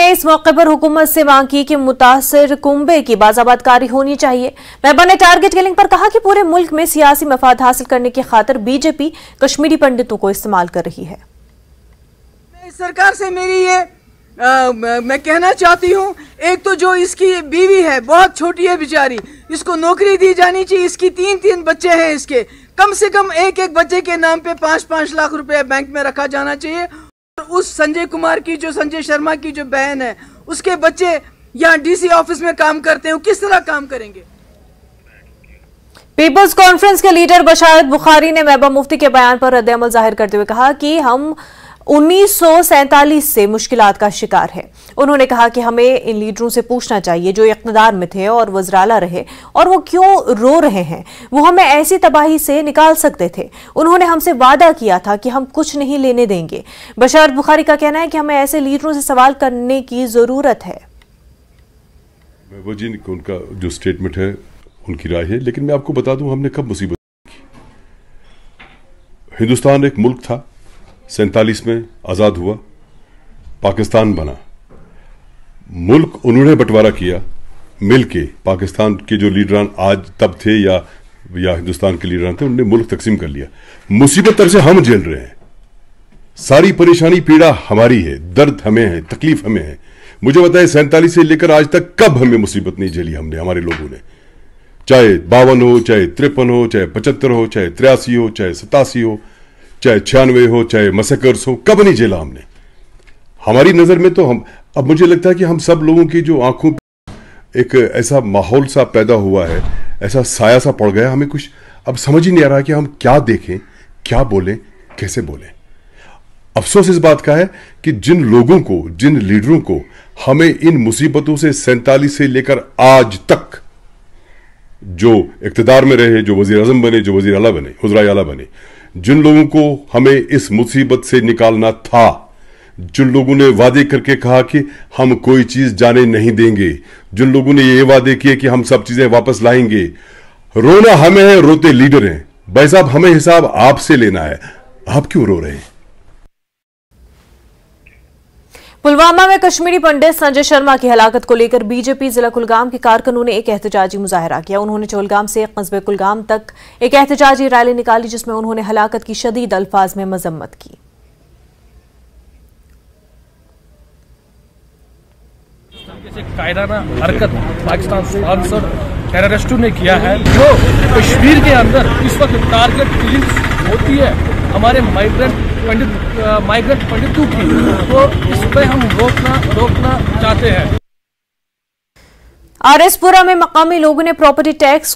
ने इस मौके पर हुकूमत से मांग की कि मुतासिर कुंबे की बाज़ाबातकारी होनी चाहिए। महबा ने टारगेट किलिंग पर कहा कि पूरे मुल्क में सियासी मफाद हासिल करने की खातिर बीजेपी कश्मीरी पंडितों को इस्तेमाल कर रही है। इस सरकार से मेरी ये मैं कहना चाहती हूँ, एक तो जो इसकी बीवी है बहुत छोटी है बेचारी, इसको नौकरी दी जानी चाहिए। इसकी तीन बच्चे हैं, इसके कम से कम एक बच्चे के नाम पे 5-5 लाख रुपए बैंक में रखा जाना चाहिए। और उस संजय कुमार की, जो संजय शर्मा की जो बहन है, उसके बच्चे यहाँ डीसी ऑफिस में काम करते हैं, किस तरह काम करेंगे। पीपल्स कॉन्फ्रेंस के लीडर बशारत बुखारी ने महबूबा मुफ्ती के बयान पर रद्द-ए-अमल जाहिर करते हुए कहा कि हम 1947 से मुश्किलात का शिकार है। उन्होंने कहा कि हमें इन लीडरों से पूछना चाहिए जो इक़्तिदार में थे और वज़राला रहे, और वो क्यों रो रहे हैं। वो हमें ऐसी तबाही से निकाल सकते थे। उन्होंने हमसे वादा किया था कि हम कुछ नहीं लेने देंगे। बशारत बुखारी का कहना है कि हमें ऐसे लीडरों से सवाल करने की जरूरत है। वो जी उनका जो स्टेटमेंट है उनकी राय है, लेकिन मैं आपको बता दूं हमने कब मुसीबत की। हिंदुस्तान एक मुल्क था, 47 में आज़ाद हुआ, पाकिस्तान बना। मुल्क उन्होंने बंटवारा किया मिलके। पाकिस्तान के जो लीडरान आज तब थे या हिंदुस्तान के लीडरान थे, उन्होंने मुल्क तकसीम कर लिया। मुसीबत तरह से हम झेल रहे हैं, सारी परेशानी पीड़ा हमारी है, दर्द हमें है, तकलीफ हमें है। मुझे बताए 47 से लेकर आज तक कब हमें मुसीबत नहीं झेली हमने, हमारे लोगों ने, चाहे 52 हो, चाहे 53 हो, चाहे 75 हो, चाहे 83 हो, चाहे 87 हो, चाहे 96 हो, चाहे मसकर्स हो, कब नहीं झेला हमने। हमारी नजर में तो हम, अब मुझे लगता है कि हम सब लोगों की जो आंखों पे एक ऐसा माहौल सा पैदा हुआ है, ऐसा साया सा पड़ गया, हमें कुछ अब समझ ही नहीं आ रहा कि हम क्या देखें, क्या बोलें, कैसे बोलें। अफसोस इस बात का है कि जिन लोगों को, जिन लीडरों को हमें इन मुसीबतों से 47 से लेकर आज तक जो इक़्तिदार में रहे, जो वज़ीर आज़म बने, जो वज़ीर आला बने, वज़राए आला बने, जिन लोगों को हमें इस मुसीबत से निकालना था, जिन लोगों ने वादे करके कहा कि हम कोई चीज जाने नहीं देंगे, जिन लोगों ने ये वादे किए कि हम सब चीजें वापस लाएंगे, रोना हमें है, रोते लीडर हैं। भाई साहब, हमें हिसाब आपसे लेना है, आप क्यों रो रहे हैं। पुलवामा में कश्मीरी पंडित संजय शर्मा की हलाकत को लेकर बीजेपी जिला कुलगाम के कारकुनों ने एक एहतजाजी मुजाहरा किया। उन्होंने चोलगाम से कस्बे कुलगाम तक एक एहतजाजी रैली निकाली, जिसमें उन्होंने हलाकत की शदीद अल्फाज में मजम्मत की। कायराना हरकत पाकिस्तान स्पॉन्सर्ड टेररिस्टों ने किया है, जो कश्मीर के अंदर इस वक्त टारगेट किलिंग होती है हमारे माइग्रेंट पंडितों की, तो इस पर हम रोकना चाहते हैं। आरएसपुरा में मकामी लोगों ने प्रॉपर्टी टैक्स